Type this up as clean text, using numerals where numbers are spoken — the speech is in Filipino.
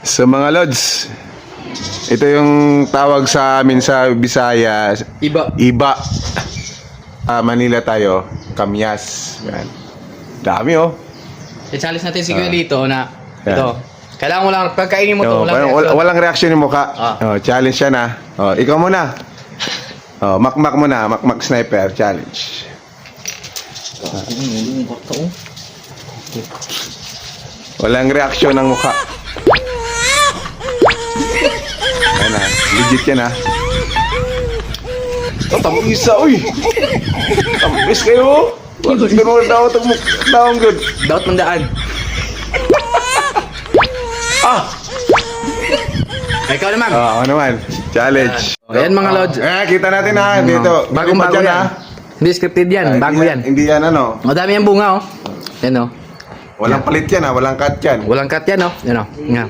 So mga lods, ito yung tawag sa amin sa Bisaya, Iba. Manila tayo, Kamyas. Yan. Dami oh. I-challenge natin si Kuya dito na ito. Kailangan mo lang, pagkainin mo ito, walang reaction yung mukha. Challenge siya na. Ikaw muna. Makmak mo na, makmak sniper challenge. Walang reaction ng mukha. Ayan na, legit yan ha. Tamisa, uy! Tamis kayo! Pero daw itong good. Daot mandaan. Ikaw naman. Ako naman. Challenge. Ayan mga lods. Kita natin ha. Dito. Bagong-bago yan. Hindi scripted yan. Bago yan. Hindi yan ano. Madami yung bunga oh. Yan oh. Walang palit yan ha. Walang cut yan. Walang cut yan oh. Yan oh. Nga.